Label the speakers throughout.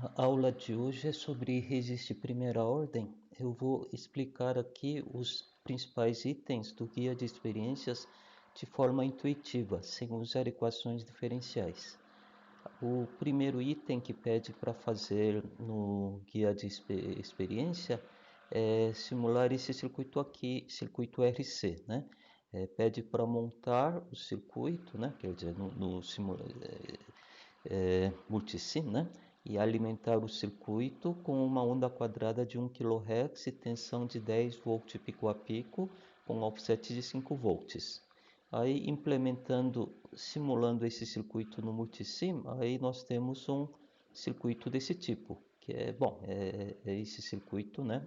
Speaker 1: A aula de hoje é sobre registro de primeira ordem. Eu vou explicar aqui os principais itens do guia de experiências de forma intuitiva, sem usar equações diferenciais. O primeiro item que pede para fazer no guia de experiência é simular esse circuito aqui, circuito RC, né? Pede para montar o circuito, né? Quer dizer, no multisim, né? E alimentar o circuito com uma onda quadrada de 1 kHz e tensão de 10 volts pico a pico com offset de 5 volts. Aí implementando, simulando esse circuito no multisim, aí nós temos um circuito desse tipo, que é bom, é esse circuito, né?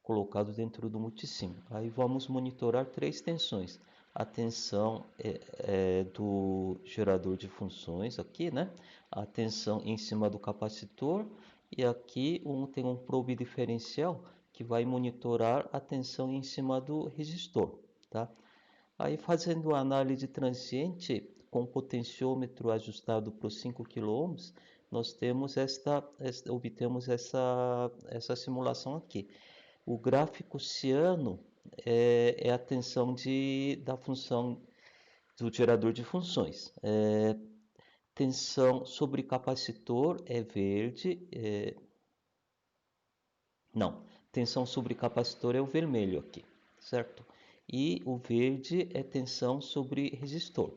Speaker 1: Colocado dentro do multisim. Aí vamos monitorar três tensões. A tensão do gerador de funções aqui, né? A tensão em cima do capacitor e aqui tem um probe diferencial que vai monitorar a tensão em cima do resistor, tá? Aí fazendo a análise transiente com potenciômetro ajustado para os 5 kΩ, nós temos obtemos essa simulação aqui. O gráfico ciano é a tensão da função do gerador de funções. Tensão sobre capacitor é verde. Não, tensão sobre capacitor é o vermelho aqui, certo? E o verde é tensão sobre resistor.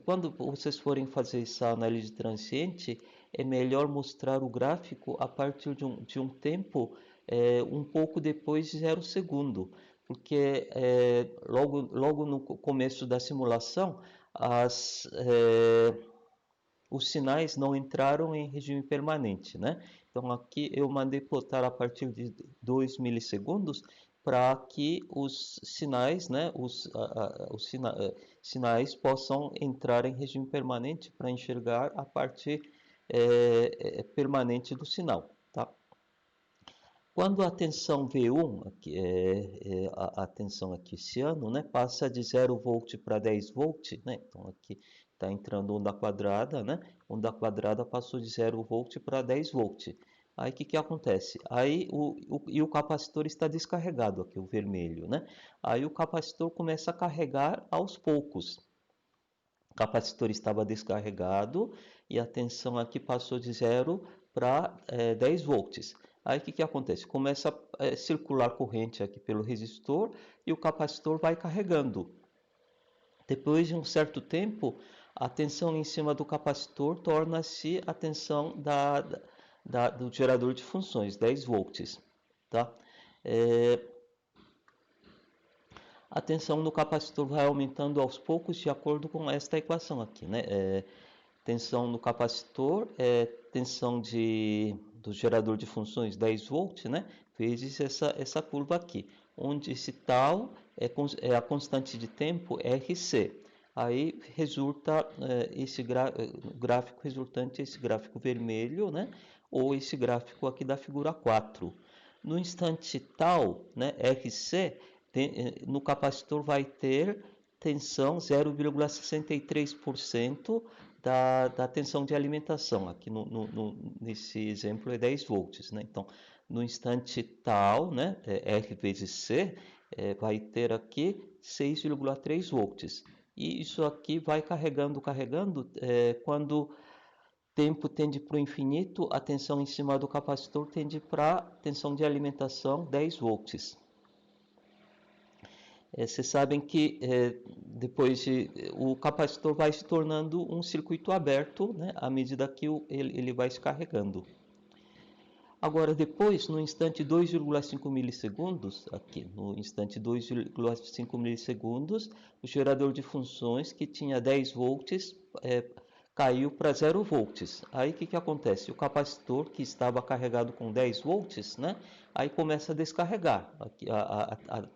Speaker 1: Quando vocês forem fazer essa análise transiente, é melhor mostrar o gráfico a partir de um tempo um pouco depois de 0 segundo, porque logo no começo da simulação os sinais não entraram em regime permanente, né? Então aqui eu mandei plotar a partir de 2 milissegundos para que os sinais, né, sinais possam entrar em regime permanente para enxergar a parte permanente do sinal, tá? Quando a tensão V1, aqui, a tensão aqui esse ano, né, passa de 0 volt para 10 volt, né? Então aqui está entrando onda quadrada, né? Onda quadrada passou de 0 volt para 10 volt. Aí o que acontece? Aí o capacitor está descarregado aqui, o vermelho, né? Aí o capacitor começa a carregar aos poucos. O capacitor estava descarregado e a tensão aqui passou de 0 para 10 volts. Aí o que acontece? Começa a circular corrente aqui pelo resistor e o capacitor vai carregando. Depois de um certo tempo, a tensão em cima do capacitor torna-se a tensão do gerador de funções, 10 volts. Tá? A tensão no capacitor vai aumentando aos poucos de acordo com esta equação aqui, né? Tensão no capacitor é tensão do gerador de funções 10 volts, né? Vezes essa curva aqui, onde esse tal é a constante de tempo RC. Aí resulta esse gráfico resultante, esse gráfico vermelho, né? Ou esse gráfico aqui da figura 4. No instante tal, né, RC, no capacitor vai ter tensão 0,63% da tensão de alimentação. Aqui nesse exemplo é 10 volts, né? Então, no instante tal, né, R vezes C, vai ter aqui 6,3 volts. E isso aqui vai carregando, quando tempo tende para o infinito, a tensão em cima do capacitor tende para a tensão de alimentação 10 volts. Vocês sabem que o capacitor vai se tornando um circuito aberto, né, à medida que ele vai se carregando. Agora, depois, no instante 2,5 milissegundos, aqui no instante 2,5 milissegundos, o gerador de funções que tinha 10 volts caiu para 0 volts. Aí o que acontece? O capacitor que estava carregado com 10 volts, né? Aí começa a descarregar.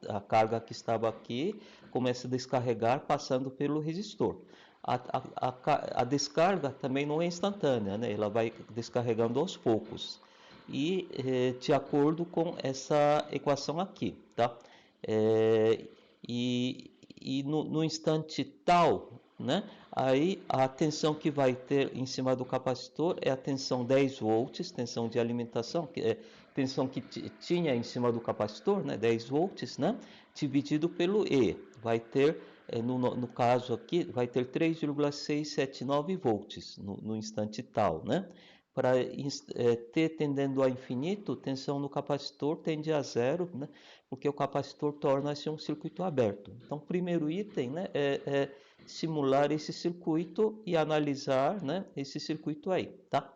Speaker 1: A carga que estava aqui começa a descarregar passando pelo resistor. A descarga também não é instantânea, né? Ela vai descarregando aos poucos. E de acordo com essa equação aqui, tá? E no instante tal, né? Aí a tensão que vai ter em cima do capacitor é a tensão 10 volts, tensão de alimentação, que é tensão que tinha em cima do capacitor, né, 10 volts, né, dividido pelo E. Vai ter, no caso aqui, vai ter 3,679 volts no instante tal, né? Para T tendendo a infinito, tensão no capacitor tende a zero, né? Porque o capacitor torna-se um circuito aberto. Então, o primeiro item, né, é simular esse circuito e analisar, né, esse circuito aí, tá?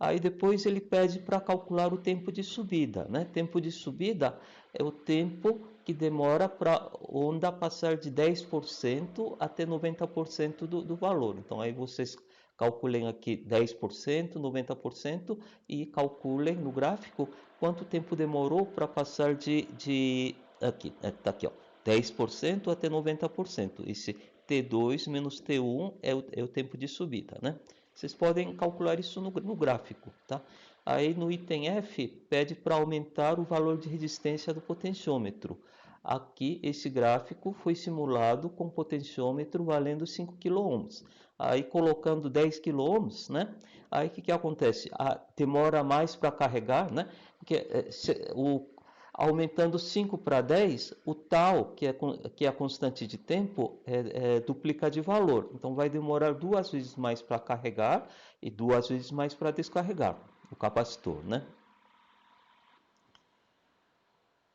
Speaker 1: Aí depois ele pede para calcular o tempo de subida, né? Tempo de subida é o tempo que demora para a onda passar de 10% até 90% do valor. Então aí vocês calculem aqui 10%, 90% e calculem no gráfico quanto tempo demorou para passar de aqui, tá aqui, ó, 10% até 90%. Esse T2 menos T1 é o tempo de subida, né? Vocês podem calcular isso no gráfico, tá? Aí no item F pede para aumentar o valor de resistência do potenciômetro. Aqui esse gráfico foi simulado com potenciômetro valendo 5 kΩ. Aí colocando 10 kΩ, né? Aí o que acontece? Demora mais para carregar, né? Porque aumentando 5 para 10, o tal, que é a constante de tempo, duplica de valor. Então vai demorar 2 vezes mais para carregar e 2 vezes mais para descarregar o capacitor, né?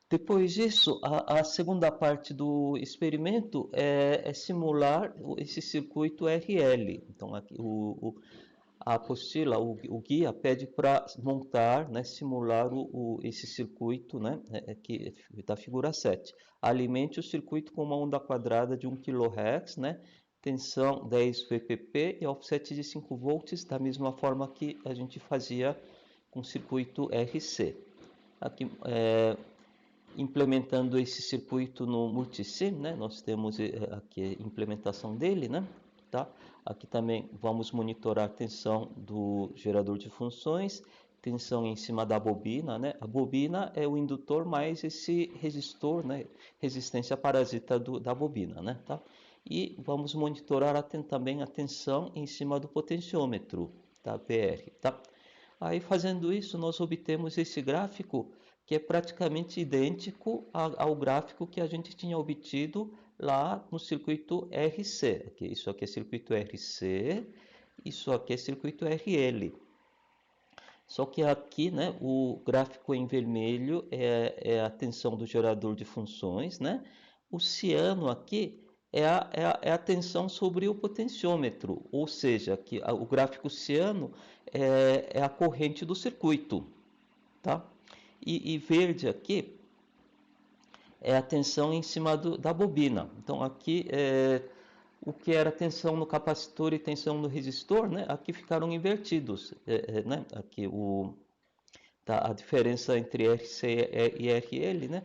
Speaker 1: Depois disso, a segunda parte do experimento é simular esse circuito RL. Então, aqui, a apostila, o guia pede para montar, né, simular esse circuito, né, da figura 7. Alimente o circuito com uma onda quadrada de 1 kHz, né, tensão 10 VPP e offset de 5 volts, da mesma forma que a gente fazia com o circuito RC. Aqui, implementando esse circuito no multisim, né? Nós temos aqui a implementação dele, né? Tá? Aqui também vamos monitorar a tensão do gerador de funções, tensão em cima da bobina, né? A bobina é o indutor mais esse resistor, né? Resistência parasita da bobina, né? Tá? E vamos monitorar também a tensão em cima do potenciômetro, tá? PR, tá? Aí fazendo isso, nós obtemos esse gráfico que é praticamente idêntico ao gráfico que a gente tinha obtido lá no circuito RC. Isso aqui é circuito RC, isso aqui é circuito RL. Só que aqui, né, o gráfico em vermelho é a tensão do gerador de funções, né? O ciano aqui é a tensão sobre o potenciômetro, ou seja, que o gráfico ciano é a corrente do circuito, tá? E verde aqui é a tensão em cima da bobina. Então aqui o que era tensão no capacitor e tensão no resistor, né? Aqui ficaram invertidos, né? Aqui a diferença entre RC e RL, né?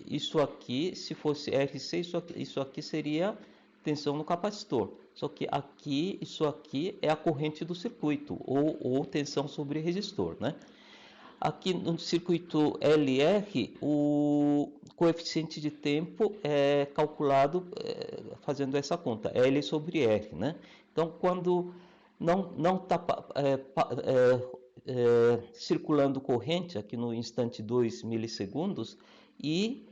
Speaker 1: Isso aqui, se fosse RC, isso aqui seria tensão no capacitor. Só que aqui, isso aqui é a corrente do circuito ou tensão sobre resistor, né? Aqui no circuito LR, o coeficiente de tempo é calculado fazendo essa conta, L sobre R, né? Então, quando não está circulando corrente, aqui no instante 2 milissegundos, e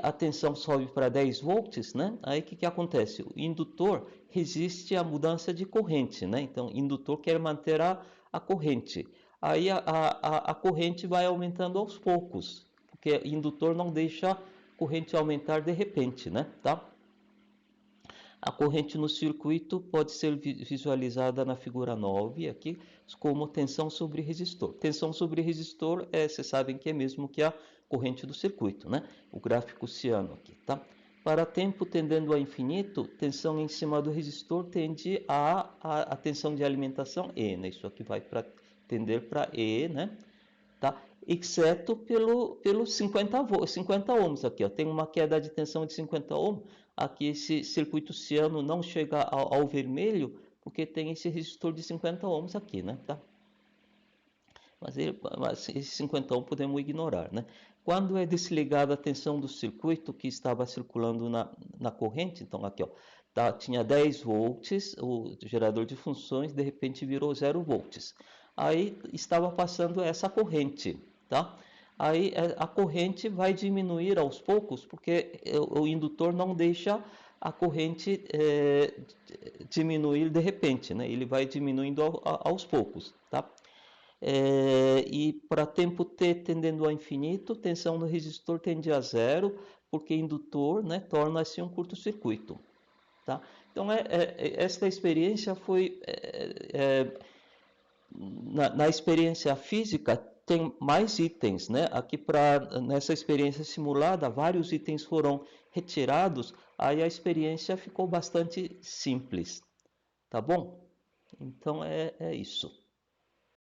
Speaker 1: a tensão sobe para 10 volts, né? Aí o que acontece? O indutor resiste à mudança de corrente, né? Então, o indutor quer manter a corrente. Aí a corrente vai aumentando aos poucos, porque o indutor não deixa a corrente aumentar de repente, né? Tá? A corrente no circuito pode ser visualizada na figura 9 aqui como tensão sobre resistor. Tensão sobre resistor vocês sabem que é mesmo que a corrente do circuito, né? O gráfico ciano aqui, tá? Para tempo tendendo a infinito, tensão em cima do resistor tende a tensão de alimentação E, né? Isso aqui vai tender para E, né? Tá? Exceto pelo 50 ohms aqui, ó. Tem uma queda de tensão de 50 ohms. Aqui esse circuito ciano não chega ao vermelho porque tem esse resistor de 50 ohms aqui, né? Tá? Mas esse 50 ohms podemos ignorar, né? Quando é desligada a tensão do circuito que estava circulando na corrente, então aqui, ó, tá, tinha 10 volts, o gerador de funções de repente virou 0 volts. Aí estava passando essa corrente, tá? Aí a corrente vai diminuir aos poucos, porque o indutor não deixa a corrente diminuir de repente, né? Ele vai diminuindo aos poucos, tá? E para tempo t tendendo a infinito, tensão no resistor tende a zero, porque indutor, né, torna-se um curto-circuito. Tá? Então, esta experiência foi, na experiência física, tem mais itens, né? Aqui nessa experiência simulada, vários itens foram retirados, aí a experiência ficou bastante simples, tá bom? Então é isso.